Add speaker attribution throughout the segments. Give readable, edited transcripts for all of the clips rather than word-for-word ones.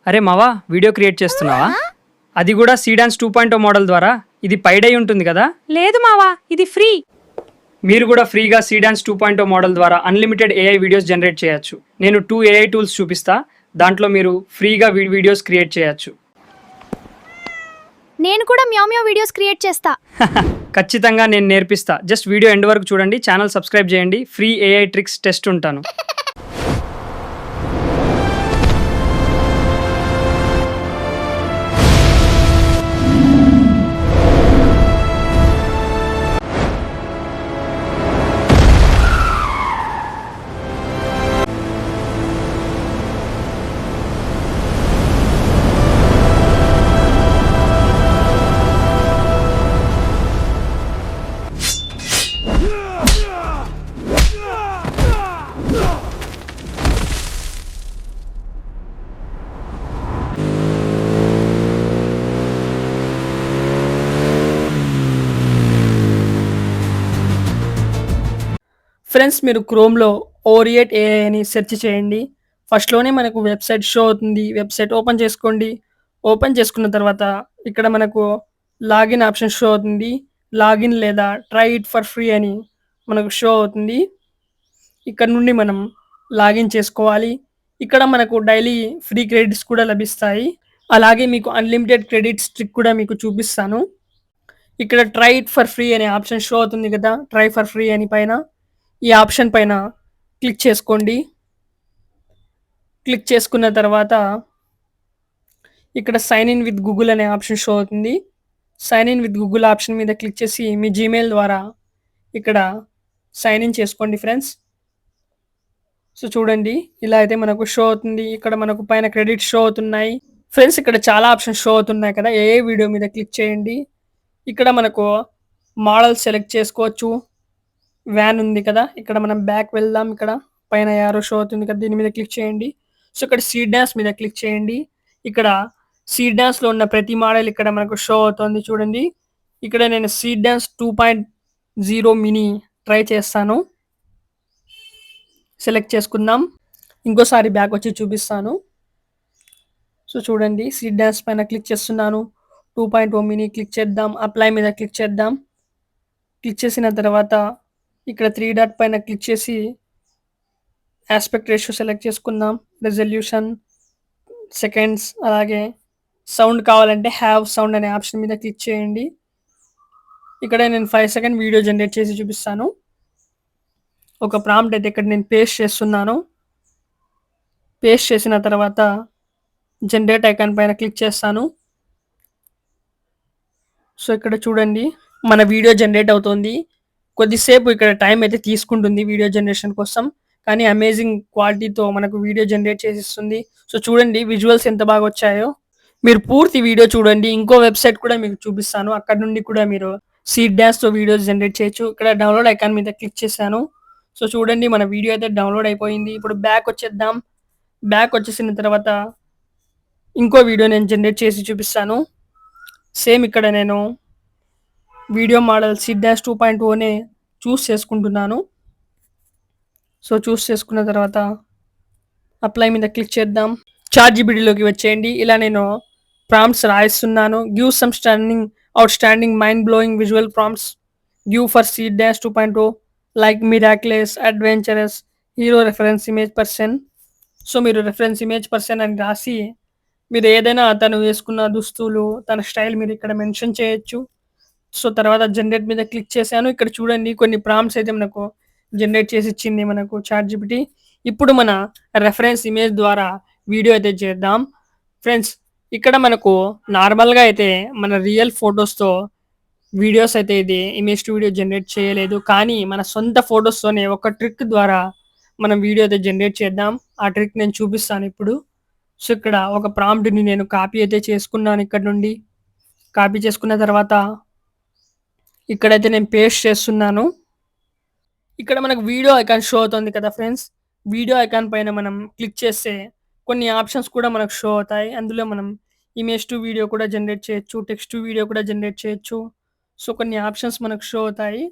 Speaker 1: అరే మావా, video create చేస్తున్నావా? అది కూడా సీడాన్స్ 2.0 మోడల్ ద్వారా. ఇది పైడై ఉంటుంది కదా?
Speaker 2: లేదు మావా, ఇది ఫ్రీ.
Speaker 1: మీరు కూడా ఫ్రీగా సీడాన్స్ 2.0 మోడల్ ద్వారా అన్లిమిటెడ్ ఏఐ వీడియోస్ జనరేట్ చేయొచ్చు. నేను 2 ఏఐ టూల్స్ చూపిస్తా. దాంట్లో మీరు ఫ్రీగా వీడియోస్ క్రియేట్ చేయొచ్చు.
Speaker 3: నేను కూడా మ్యావ్ మ్యావ్ వీడియోస్ క్రియేట్ చేస్తా.
Speaker 1: ఖచ్చితంగా నేను నేర్పిస్తా. జస్ట్ వీడియో ఎండ్ వరకు చూడండి, ఛానల్ సబ్స్క్రైబ్ చేయండి. ఫ్రీ ఏఐ ట్రిక్స్ టెస్ట్ ఉంటాను.
Speaker 4: ఫ్రెండ్స్, మీరు క్రోమ్‌లో ఓరియట్ ఏఐ అని సెర్చ్ చేయండి. ఫస్ట్‌లోనే మనకు వెబ్‌సైట్ షో అవుతుంది. వెబ్‌సైట్ ఓపెన్ చేసుకోండి. ఓపెన్ చేసుకున్న తర్వాత ఇక్కడ మనకు లాగిన్ ఆప్షన్ షో అవుతుంది. లాగిన్ లేదా ట్రై ఇట్ ఫర్ ఫ్రీ అని మనకు షో అవుతుంది. ఇక్కడ నుండి మనం లాగిన్ చేసుకోవాలి. ఇక్కడ మనకు డైలీ ఫ్రీ క్రెడిట్స్ కూడా లభిస్తాయి. అలాగే మీకు అన్‌లిమిటెడ్ క్రెడిట్స్ ట్రిక్ కూడా మీకు చూపిస్తాను. ఇక్కడ ట్రై ఇట్ ఫర్ ఫ్రీ అనే ఆప్షన్ షో అవుతుంది కదా! ట్రై ఫర్ ఫ్రీ అని పైన. ఈ ఆప్షన్ పైన క్లిక్ చేసుకోండి. క్లిక్ చేసుకున్న తర్వాత ఇక్కడ సైన్ ఇన్ విత్ గూగుల్ అనే ఆప్షన్ షో అవుతుంది. Sign in with Google option మీద క్లిక్ చేసి మీ జీమెయిల్ ద్వారా ఇక్కడ సైన్ ఇన్ చేసుకోండి ఫ్రెండ్స్. సో చూడండి, ఇలా అయితే మనకు షో అవుతుంది. ఇక్కడ మనకు పైన క్రెడిట్స్ షో అవుతున్నాయి. ఫ్రెండ్స్, ఇక్కడ చాలా ఆప్షన్స్ షో అవుతున్నాయి కదా! ఏ వీడియో మీద క్లిక్ చేయండి. ఇక్కడ మనకు మోడల్ సెలెక్ట్ చేసుకోవచ్చు. వ్యాన్ ఉంది కదా! ఇక్కడ మనం బ్యాక్ వెళ్దాం. ఇక్కడ పైన యారో షో అవుతుంది కదా! దీని మీద క్లిక్ చేయండి. సో ఇక్కడ సీడ్ డాన్స్ మీద క్లిక్ చేయండి. ఇక్కడ సీడ్ డాన్స్‌లో ఉన్న ప్రతి మోడల్ ఇక్కడ మనకు షో అవుతుంది చూడండి. ఇక్కడ నేను సీడ్ డాన్స్ 2.0 మినీ ట్రై చేస్తాను. సెలెక్ట్ చేసుకుందాం. ఇంకోసారి బ్యాక్ వచ్చి చూపిస్తాను. సో చూడండి, సీడ్ డాన్స్ పైన క్లిక్ చేస్తున్నాను. 2.0 మినీ క్లిక్ చేద్దాం. అప్లై మీద క్లిక్ చేద్దాం. క్లిక్ చేసిన తర్వాత ఇక్కడ 3 డాట్ పైన క్లిక్ చేసి ఆస్పెక్ట్ రేషియో సెలెక్ట్ చేసుకుందాం. రెజల్యూషన్, సెకండ్స్, అలాగే సౌండ్ కావాలంటే హ్యావ్ సౌండ్ అనే ఆప్షన్ మీద క్లిక్ చేయండి. ఇక్కడ నేను 5 సెకండ్ వీడియో జనరేట్ చేసి చూపిస్తాను. ఒక ప్రాంప్ట్ అయితే ఇక్కడ నేను పేస్ట్ చేస్తున్నాను. పేస్ట్ చేసిన తర్వాత జనరేట్ ఐకాన్ పైన క్లిక్ చేస్తాను. సో ఇక్కడ చూడండి, మన వీడియో జనరేట్ అవుతుంది. కొద్దిసేపు ఇక్కడ టైం అయితే తీసుకుంటుంది వీడియో జనరేషన్ కోసం. కానీ అమేజింగ్ క్వాలిటీతో మనకు వీడియో జనరేట్ చేసిస్తుంది. సో చూడండి, విజువల్స్ ఎంత బాగా వచ్చాయో. మీరు పూర్తి వీడియో చూడండి. ఇంకో వెబ్‌సైట్ కూడా మీకు చూపిస్తాను. అక్కడ నుండి కూడా మీరు సీడ్ డాన్స్‌తో వీడియోస్ జనరేట్ చేయొచ్చు. ఇక్కడ డౌన్‌లోడ్ ఐకాన్ మీద క్లిక్ చేశాను. సో చూడండి, మన వీడియో అయితే డౌన్‌లోడ్ అయిపోయింది. ఇప్పుడు బ్యాక్ వచ్చేద్దాం. బ్యాక్ వచ్చేసిన తర్వాత ఇంకో వీడియో నేను జనరేట్ చేసి చూపిస్తాను. సేమ్ ఇక్కడ నేను వీడియో మోడల్ సీడ్ డాష్ 2.0నే చూస్ చేసుకుంటున్నాను. సో చూస్ చేసుకున్న తర్వాత అప్లై మీద క్లిక్ చేద్దాం. చాట్ జీపీటీలోకి వచ్చేయండి. ఇలా నేను ప్రాంప్ట్స్ రాయిస్తున్నాను. Give some outstanding mind blowing visual prompts give for seed dash 2.0 like miraculous, adventurous, hero reference image person. So మీరు రిఫరెన్స్ ఇమేజ్ పర్సన్ అని రాసి మీరు ఏదైనా తను వేసుకున్న దుస్తులు, తన స్టైల్ మీరు ఇక్కడ మెన్షన్ చేయొచ్చు. సో తర్వాత జనరేట్ మీద క్లిక్ చేశాను. ఇక్కడ చూడండి, కొన్ని ప్రాంప్ట్స్ అయితే మనకు జనరేట్ చేసి ఇచ్చింది మనకు చాట్ జీపీటీ. ఇప్పుడు మన రెఫరెన్స్ ఇమేజ్ ద్వారా వీడియో అయితే చేద్దాం. ఫ్రెండ్స్, ఇక్కడ మనకు నార్మల్‌గా అయితే మన రియల్ ఫోటోస్‌తో వీడియోస్ అయితే ఇది ఇమేజ్ టు వీడియో జనరేట్ చేయలేదు. కానీ మన సొంత ఫోటోస్‌తోనే ఒక ట్రిక్ ద్వారా మనం వీడియో అయితే జనరేట్ చేద్దాం. ఆ ట్రిక్ నేను చూపిస్తాను ఇప్పుడు. సో ఇక్కడ ఒక ప్రాంప్ట్‌ని నేను కాపీ అయితే చేసుకున్నాను ఇక్కడ నుండి. కాపీ చేసుకున్న తర్వాత ఇక్కడైతే నేను పేస్ట్ చేస్తున్నాను. ఇక్కడ మనకు వీడియో ఐకాన్ షో అవుతుంది కదా ఫ్రెండ్స్. వీడియో ఐకాన్ పైన మనం క్లిక్ చేస్తే కొన్ని ఆప్షన్స్ కూడా మనకు షో అవుతాయి. అందులో మనం ఇమేజ్ టు వీడియో కూడా జనరేట్ చేయొచ్చు. టెక్స్ట్ టు వీడియో కూడా జనరేట్ చేయొచ్చు. సో కొన్ని ఆప్షన్స్ మనకు షో అవుతాయి.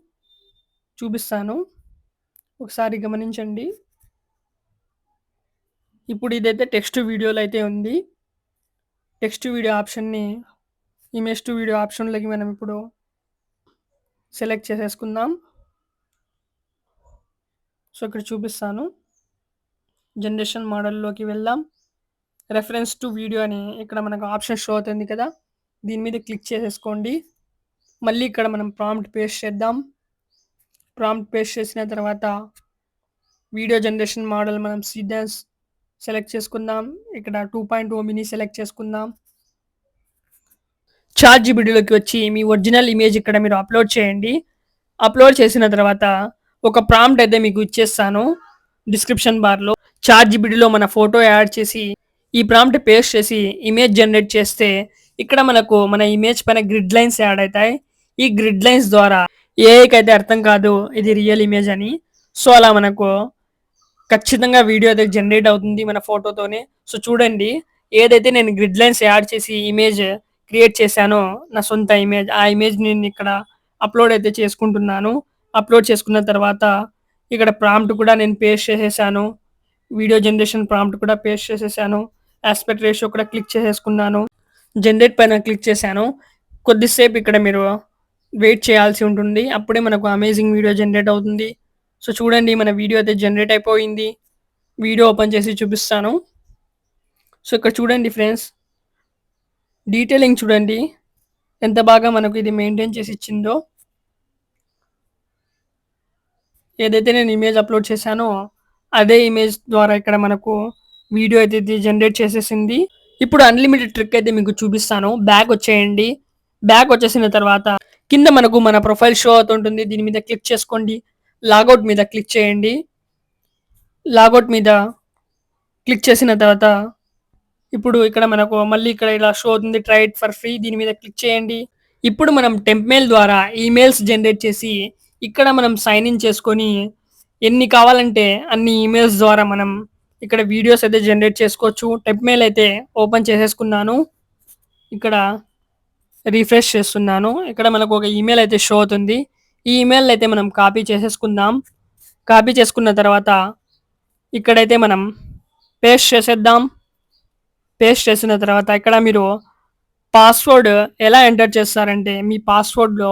Speaker 4: చూపిస్తాను. ఒకసారి గమనించండి. ఇప్పుడు ఇదైతే టెక్స్ట్ టు వీడియోలో అయితే ఉంది. టెక్స్ట్ వీడియో ఆప్షన్ని ఇమేజ్ టు వీడియో ఆప్షన్లోకి మనం ఇప్పుడు సెలెక్ట్ చేసేసుకుందాం. సో ఇక్కడ చూపిస్తాను. జనరేషన్ మోడల్లోకి వెళ్దాం. రెఫరెన్స్ టు వీడియో అని ఇక్కడ మనకు ఆప్షన్ షో అవుతుంది కదా, దీని మీద క్లిక్ చేసేసుకోండి. మళ్ళీ ఇక్కడ మనం ప్రాంప్ట్ పేస్ట్ చేద్దాం. ప్రాంప్ట్ పేస్ట్ చేసిన తర్వాత వీడియో జనరేషన్ మోడల్ మనం సీడ్యాన్స్ సెలెక్ట్ చేసుకుందాం. ఇక్కడ 2.0 మినీ సెలెక్ట్ చేసుకుందాం. చాట్ జీపీటీలోకి వచ్చి మీ ఒరిజినల్ ఇమేజ్ ఇక్కడ మీరు అప్లోడ్ చేయండి. అప్లోడ్ చేసిన తర్వాత ఒక ప్రాంప్ట్ అయితే మీకు ఇచ్చేస్తాను డిస్క్రిప్షన్ బార్లో. చాట్ జీపీటీలో మన ఫోటో యాడ్ చేసి ఈ ప్రాంప్ట్ పేస్ట్ చేసి ఇమేజ్ జనరేట్ చేస్తే ఇక్కడ మనకు మన ఇమేజ్ పైన గ్రిడ్ లైన్స్ యాడ్ అవుతాయి. ఈ గ్రిడ్ లైన్స్ ద్వారా ఏఐకి అయితే అర్థం కాదు ఇది రియల్ ఇమేజ్ అని. సో అలా మనకు ఖచ్చితంగా వీడియో అయితే జనరేట్ అవుతుంది మన ఫోటోతోనే. సో చూడండి, ఏదైతే నేను గ్రిడ్ లైన్స్ యాడ్ చేసి ఇమేజ్ క్రియేట్ చేశానో నా సొంత ఇమేజ్, ఆ ఇమేజ్ నేను ఇక్కడ అప్లోడ్ అయితే చేసుకుంటున్నాను. అప్లోడ్ చేసుకున్న తర్వాత ఇక్కడ ప్రాంప్ట్ కూడా నేను పేస్ట్ చేసేసాను. వీడియో జనరేషన్ ప్రాంప్ట్ కూడా పేస్ట్ చేసేసాను. ఆస్పెక్ట్ రేషియో కూడా క్లిక్ చేసేసుకున్నాను. జనరేట్ పైన క్లిక్ చేశాను. కొద్దిసేపు ఇక్కడ మీరు వెయిట్ చేయాల్సి ఉంటుంది, అప్పుడే మనకు అమేజింగ్ వీడియో జనరేట్ అవుతుంది. సో చూడండి, మన వీడియో అయితే జనరేట్ అయిపోయింది. వీడియో ఓపెన్ చేసి చూపిస్తాను. సో ఇక్కడ చూడండి ఫ్రెండ్స్, డీటెయిలింగ్ చూడండి ఎంత బాగా మనకు ఇది మెయింటైన్ చేసి ఇచ్చిందో. ఏదైతే నేను ఇమేజ్ అప్లోడ్ చేశానో అదే ఇమేజ్ ద్వారా ఇక్కడ మనకు వీడియో అయితే ఇది జనరేట్ చేసేసింది. ఇప్పుడు అన్లిమిటెడ్ ట్రిక్ అయితే మీకు చూపిస్తాను. బ్యాక్ వచ్చేయండి. బ్యాక్ వచ్చేసిన తర్వాత కింద మనకు మన ప్రొఫైల్ షో అవుతుంటుంది. దీని మీద క్లిక్ చేసుకోండి. లాగౌట్ మీద క్లిక్ చేయండి. లాగౌట్ మీద క్లిక్ చేసిన తర్వాత ఇప్పుడు ఇక్కడ మనకు మళ్ళీ ఇక్కడ ఇలా షో అవుతుంది, ట్రై ఇట్ ఫర్ ఫ్రీ. దీని మీద క్లిక్ చేయండి. ఇప్పుడు మనం టెంప్మెయిల్ ద్వారా ఈమెయిల్స్ జనరేట్ చేసి ఇక్కడ మనం సైన్ ఇన్ చేసుకొని ఎన్ని కావాలంటే అన్ని ఈమెయిల్స్ ద్వారా మనం ఇక్కడ వీడియోస్ అయితే జనరేట్ చేసుకోవచ్చు. టెంప్మెయిల్ అయితే ఓపెన్ చేసేసుకున్నాను. ఇక్కడ రీఫ్రెష్ చేస్తున్నాను. ఇక్కడ మనకు ఒక ఈమెయిల్ అయితే షో అవుతుంది. ఈ ఈమెయిల్ అయితే మనం కాపీ చేసేసుకుందాం. కాపీ చేసుకున్న తర్వాత ఇక్కడైతే మనం పేస్ట్ చేసేద్దాం. పేస్ట్ చేసిన తర్వాత ఇక్కడ మీరు పాస్వర్డ్ ఎలా ఎంటర్ చేస్తారంటే మీ పాస్వర్డ్లో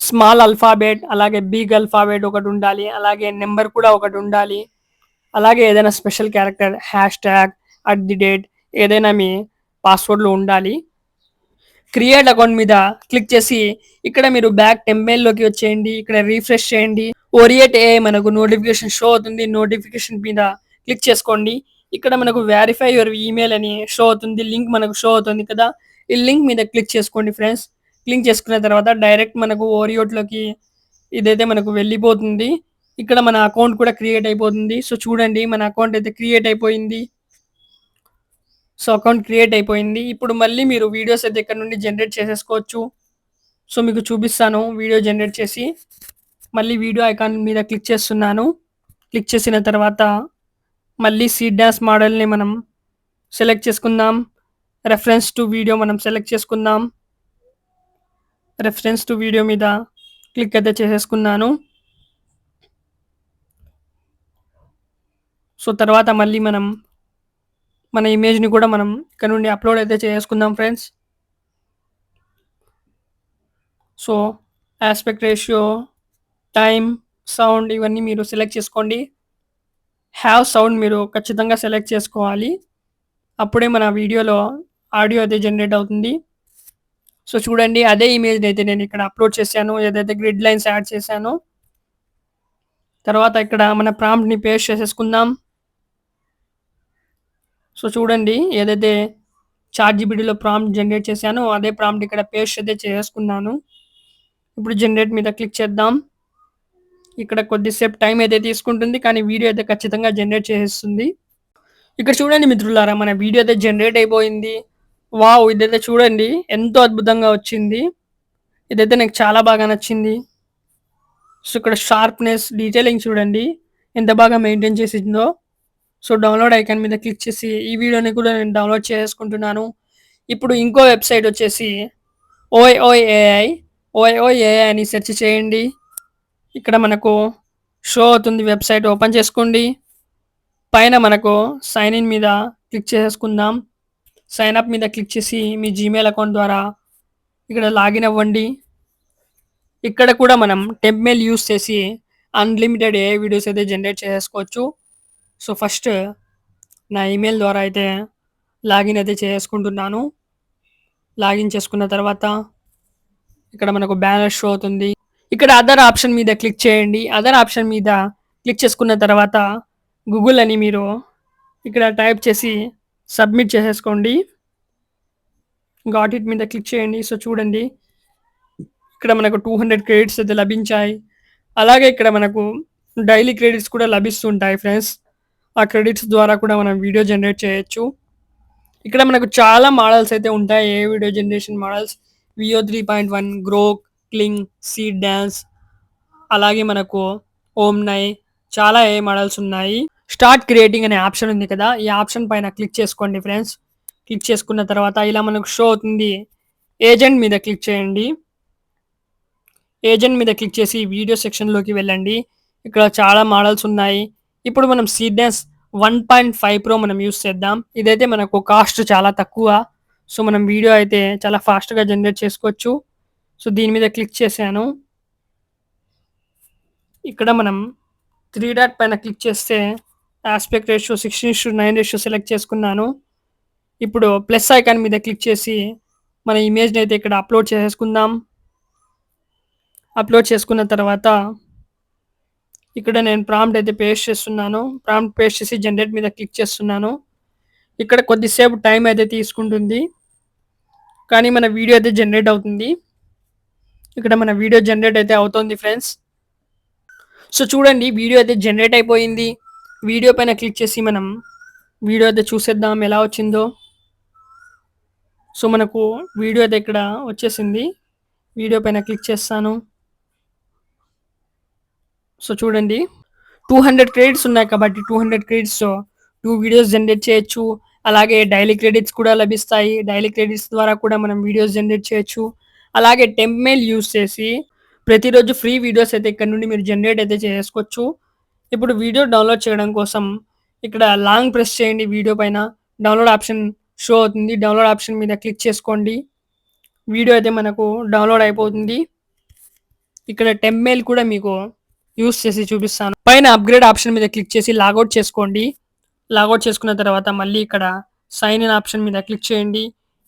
Speaker 4: స్మాల్ అల్ఫాబెట్ అలాగే బిగ్ అల్ఫాబెట్ ఒకటి ఉండాలి, అలాగే నెంబర్ కూడా ఒకటి ఉండాలి, అలాగే ఏదైనా స్పెషల్ క్యారెక్టర్ #@, ఏదైనా మీ పాస్వర్డ్లో ఉండాలి. క్రియేట్ అకౌంట్ మీద క్లిక్ చేసి ఇక్కడ మీరు బ్యాక్ టెంప్మెయిల్లోకి వచ్చేయండి. ఇక్కడ రీఫ్రెష్ చేయండి. ఓరియేట్ ఏ మనకు నోటిఫికేషన్ షో అవుతుంది. నోటిఫికేషన్ మీద క్లిక్ చేసుకోండి. ఇక్కడ మనకు వెరిఫై యువర్ ఈమెయిల్ అని షో అవుతుంది. లింక్ మనకు షో అవుతుంది కదా, ఈ లింక్ మీద క్లిక్ చేసుకోండి ఫ్రెండ్స్. క్లిక్ చేసుకున్న తర్వాత డైరెక్ట్ మనకు ఓరియోట్లోకి ఇదైతే మనకు వెళ్ళిపోతుంది. ఇక్కడ మన అకౌంట్ కూడా క్రియేట్ అయిపోతుంది. సో చూడండి, మన అకౌంట్ అయితే క్రియేట్ అయిపోయింది. సో అకౌంట్ క్రియేట్ అయిపోయింది. ఇప్పుడు మళ్ళీ మీరు వీడియోస్ అయితే ఇక్కడ నుండి జనరేట్ చేసేసుకోవచ్చు. సో మీకు చూపిస్తాను వీడియో జనరేట్ చేసి. మళ్ళీ వీడియో ఐకాన్ మీద క్లిక్ చేస్తున్నాను. క్లిక్ చేసిన తర్వాత మళ్ళీ సీడ్ డాన్స్ మోడల్ని మనం సెలెక్ట్ చేసుకుందాం. రెఫరెన్స్ టు వీడియో మనం సెలెక్ట్ చేసుకుందాం. రెఫరెన్స్ టు వీడియో మీద క్లిక్ అయితే చేసేసుకున్నాను. సో తర్వాత మళ్ళీ మనం మన ఇమేజ్ని కూడా మనం ఇక్కడ నుండి అప్లోడ్ అయితే చేసుకుందాం friends. So aspect ratio, time, sound ఇవన్నీ మీరు సెలెక్ట్ చేసుకోండి. హ్యావ్ సౌండ్ మీరు ఖచ్చితంగా సెలెక్ట్ చేసుకోవాలి, అప్పుడే మన వీడియోలో ఆడియో అయితే జనరేట్ అవుతుంది. సో చూడండి, అదే ఇమేజ్ అయితే నేను ఇక్కడ అప్లోడ్ చేశాను, ఏదైతే గ్రిడ్ లైన్స్ యాడ్ చేశానో. తర్వాత ఇక్కడ మన ప్రాంప్ట్ని పేస్ట్ చేసేసుకుందాం. సో చూడండి, ఏదైతే చాట్ జీపీటీలో ప్రాంప్ట్ జనరేట్ చేశానో అదే ప్రాంప్ట్ ఇక్కడ పేస్ట్ అయితే చేసుకున్నాను. ఇప్పుడు జనరేట్ మీద క్లిక్ చేద్దాం. ఇక్కడ కొద్దిసేపు టైం అయితే తీసుకుంటుంది, కానీ వీడియో అయితే ఖచ్చితంగా జనరేట్ చేసేస్తుంది. ఇక్కడ చూడండి మిత్రులారా, మన వీడియో అయితే జనరేట్ అయిపోయింది. వావ్, ఇదైతే చూడండి ఎంతో అద్భుతంగా వచ్చింది. ఇదైతే నాకు చాలా బాగా నచ్చింది. సో ఇక్కడ షార్ప్నెస్, డీటెయిలింగ్ చూడండి ఎంత బాగా మెయింటైన్ చేసిందో. సో డౌన్లోడ్ ఐకాన్ మీద క్లిక్ చేసి ఈ వీడియోని కూడా నేను డౌన్లోడ్ చేసుకుంటున్నాను. ఇప్పుడు ఇంకో వెబ్సైట్ వచ్చేసి ఓఐఏఐ అని సెర్చ్ చేయండి. ఇక్కడ మనకు షో అవుతుంది, వెబ్సైట్ ఓపెన్ చేసుకోండి. పైన మనకు సైన్ ఇన్ మీద క్లిక్ చేసుకుందాం. సైన్ అప్ మీద క్లిక్ చేసి మీ జీమెయిల్ అకౌంట్ ద్వారా ఇక్కడ లాగిన్ అవ్వండి. ఇక్కడ కూడా మనం టెంప్ మెయిల్ యూస్ చేసి అన్‌లిమిటెడ్ ఏఐ వీడియోస్ అయితే జనరేట్ చేసేసుకోవచ్చు. సో, ఫస్ట్ నా ఈమెయిల్ ద్వారా అయితే లాగిన్ అయితే చేసుకుంటున్నాను. లాగిన్ చేసుకున్న తర్వాత ఇక్కడ మనకు బ్యానర్ షో అవుతుంది. ఇక్కడ అదర్ ఆప్షన్ మీద క్లిక్ చేయండి. అదర్ ఆప్షన్ మీద క్లిక్ చేసుకున్న తర్వాత గూగుల్ అని మీరు ఇక్కడ టైప్ చేసి సబ్మిట్ చేసేసుకోండి. గాట్ ఇట్ మీద క్లిక్ చేయండి. సో, చూడండి ఇక్కడ మనకు 200 క్రెడిట్స్ అయితే లభించాయి. అలాగే ఇక్కడ మనకు డైలీ క్రెడిట్స్ కూడా లభిస్తుంటాయి ఫ్రెండ్స్. ఆ క్రెడిట్స్ ద్వారా కూడా మనం వీడియో జనరేట్ చేయొచ్చు. ఇక్కడ మనకు చాలా మోడల్స్ అయితే ఉంటాయి. AI video generation models Veo 3.1, Grok, Kling, Seedance, అలాగే మనకు ఓమ్నై, చాలా ఏ మోడల్స్ ఉన్నాయి. స్టార్ట్ క్రియేటింగ్ అనే ఆప్షన్ ఉంది కదా, ఈ ఆప్షన్ పైన క్లిక్ చేసుకోండి ఫ్రెండ్స్. క్లిక్ చేసుకున్న తర్వాత ఇలా మనకు షో అవుతుంది. ఏజెంట్ మీద క్లిక్ చేయండి. ఏజెంట్ మీద క్లిక్ చేసి వీడియో సెక్షన్లోకి వెళ్ళండి. ఇక్కడ చాలా మోడల్స్ ఉన్నాయి. ఇప్పుడు మనం సీడ్ డాన్స్ 1.5 ప్రో మనం యూస్ చేద్దాం. ఇదైతే మనకు కాస్ట్ చాలా తక్కువ. సో, మనం వీడియో అయితే చాలా ఫాస్ట్గా జనరేట్ చేసుకోవచ్చు. సో, దీని మీద క్లిక్ చేశాను. ఇక్కడ మనం 3 డాట్ పైన క్లిక్ చేస్తే ఆస్పెక్ట్ రేషియో 16:9 రేషియో సెలెక్ట్ చేసుకున్నాను. ఇప్పుడు ప్లస్ ఐకాన్ మీద క్లిక్ చేసి మన ఇమేజ్ని అయితే ఇక్కడ అప్లోడ్ చేసేసుకుందాం. అప్లోడ్ చేసుకున్న తర్వాత ఇక్కడ నేను ప్రాంప్ట్ అయితే పేస్ట్ చేస్తున్నాను. ప్రాంప్ట్ పేస్ట్ చేసి జనరేట్ మీద క్లిక్ చేస్తున్నాను. ఇక్కడ కొద్దిసేపు టైం అయితే తీసుకుంటుంది, కానీ మన వీడియో అయితే జనరేట్ అవుతుంది. ఇక్కడ మన వీడియో జనరేట్ అయితే అవుతుంది ఫ్రెండ్స్. సో, చూడండి వీడియో అయితే జనరేట్ అయిపోయింది. వీడియో పైన క్లిక్ చేసి మనం వీడియో అయితే చూసేద్దాం ఎలా వచ్చిందో. సో, మనకు వీడియో అయితే ఇక్కడ వచ్చేసింది. వీడియో పైన క్లిక్ చేస్తాను. సో, చూడండి 200 క్రెడిట్స్ ఉన్నాయి కాబట్టి 200 క్రెడిట్స్‌తో 2 వీడియోస్ జనరేట్ చేయొచ్చు. అలాగే డైలీ క్రెడిట్స్ కూడా లభిస్తాయి. డైలీ క్రెడిట్స్ ద్వారా కూడా మనం వీడియోస్ జనరేట్ చేయొచ్చు. అలాగే టెంప్ మెయిల్ యూజ్ చేసి ప్రతిరోజు ఫ్రీ వీడియోస్ అయితే ఇక్కడ నుండి మీరు జనరేట్ అయితే చేసుకోవచ్చు. ఇప్పుడు వీడియో డౌన్లోడ్ చేయడం కోసం ఇక్కడ లాంగ్ ప్రెస్ చేయండి. వీడియో పైన డౌన్లోడ్ ఆప్షన్ షో అవుతుంది. డౌన్లోడ్ ఆప్షన్ మీద క్లిక్ చేసుకోండి. వీడియో అయితే మనకు డౌన్లోడ్ అయిపోతుంది. ఇక్కడ టెంప్ మెయిల్ కూడా మీకు యూస్ చేసి చూపిస్తాను. పైన అప్గ్రేడ్ ఆప్షన్ మీద క్లిక్ చేసి లాగౌట్ చేసుకోండి. లాగౌట్ చేసుకున్న తర్వాత మళ్ళీ ఇక్కడ సైన్ ఇన్ ఆప్షన్ మీద క్లిక్ చేయండి.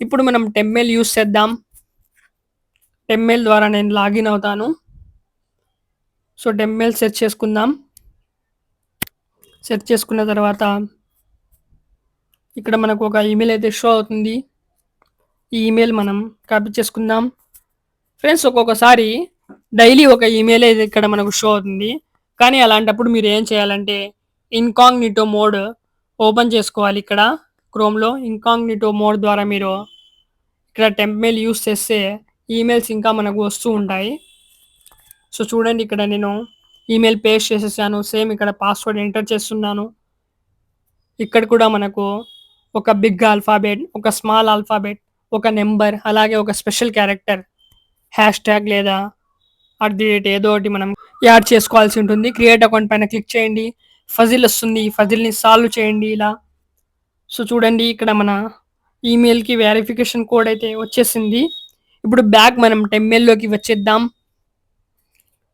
Speaker 4: ఇప్పుడు మనం టెంప్ మెయిల్ యూస్ చేద్దాం. టెంప్ మెయిల్ ద్వారా నేను లాగిన్ అవుతాను. సో, టెంప్ మెయిల్ సెర్చ్ చేసుకుందాం. సెర్చ్ చేసుకున్న తర్వాత ఇక్కడ మనకు ఒక ఈమెయిల్ అయితే షో అవుతుంది. ఈ ఈమెయిల్ మనం కాపీ చేసుకుందాం. ఫ్రెండ్స్, ఒక్కొక్కసారి డైలీ ఒక ఈమెయిల్ అయితే ఇక్కడ మనకు షో అవుతుంది. కానీ అలాంటప్పుడు మీరు ఏం చేయాలంటే ఇన్కాగ్నిటో మోడ్ ఓపెన్ చేసుకోవాలి. ఇక్కడ క్రోమ్లో ఇన్కాగ్నిటో మోడ్ ద్వారా మీరు ఇక్కడ టెంప్ మెయిల్ యూస్ చేస్తే ఈమెయిల్స్ ఇంకా మనకు వస్తూ ఉంటాయి. సో, చూడండి ఇక్కడ నేను ఈమెయిల్ పేస్ట్ చేసేసాను. సేమ్ ఇక్కడ పాస్వర్డ్ ఎంటర్ చేస్తున్నాను. ఇక్కడ కూడా మనకు ఒక బిగ్ ఆల్ఫాబెట్, ఒక స్మాల్ ఆల్ఫాబెట్, ఒక నెంబర్, అలాగే ఒక స్పెషల్ క్యారెక్టర్, హ్యాష్ ట్యాగ్ లేదా @ ఏదో ఒకటి మనం యాడ్ చేసుకోవాల్సి ఉంటుంది. క్రియేట్ అకౌంట్ పైన క్లిక్ చేయండి. ఫజిల్ వస్తుంది. ఈ ఫజిల్ని సాల్వ్ చేయండి ఇలా. సో, చూడండి ఇక్కడ మన ఈమెయిల్కి వెరిఫికేషన్ కోడ్ అయితే వచ్చేసింది. ఇప్పుడు బ్యాక్ మనం టెంప్ మెయిల్లోకి వచ్చేద్దాం.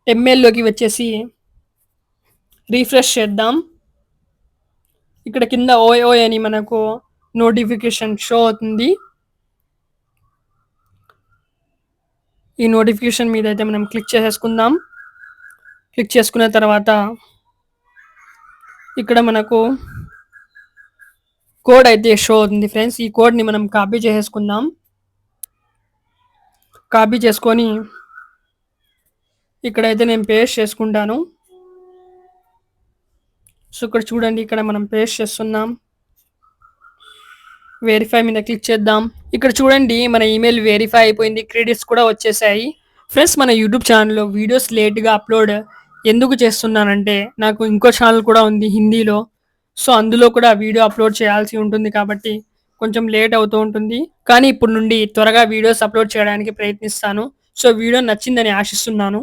Speaker 4: టెంప్ మెయిల్లోకి వచ్చేసి రీఫ్రెష్ చేద్దాం. ఇక్కడ కింద ఓయ్ అని మనకు నోటిఫికేషన్ షో అవుతుంది. ఈ నోటిఫికేషన్ మీద అయితే మనం క్లిక్ చేసేసుకుందాం. క్లిక్ చేసుకున్న తర్వాత ఇక్కడ మనకు కోడ్ అయితే షో అవుతుంది ఫ్రెండ్స్. ఈ కోడ్ని మనం కాపీ చేసేసుకుందాం. కాపీ చేసుకొని ఇక్కడైతే నేను పేస్ట్ చేసుకుంటాను. సో, ఇక్కడ చూడండి ఇక్కడ మనం పేస్ట్ చేస్తున్నాం. వెరిఫై మీద క్లిక్ చేద్దాం. ఇక్కడ చూడండి మన ఈమెయిల్ వెరిఫై అయిపోయింది. క్రెడిట్స్ కూడా వచ్చేసాయి. ఫ్రెండ్స్, మన యూట్యూబ్ ఛానల్లో వీడియోస్ లేట్గా అప్లోడ్ ఎందుకు చేస్తున్నానంటే నాకు ఇంకో ఛానల్ కూడా ఉంది హిందీలో. సో, అందులో కూడా వీడియో అప్లోడ్ చేయాల్సి ఉంటుంది కాబట్టి కొంచెం లేట్ అవుతూ ఉంటుంది. కానీ ఇప్పుడు నుండి త్వరగా వీడియోస్ అప్లోడ్ చేయడానికి ప్రయత్నిస్తాను. సో, వీడియో నచ్చిందని ఆశిస్తున్నాను.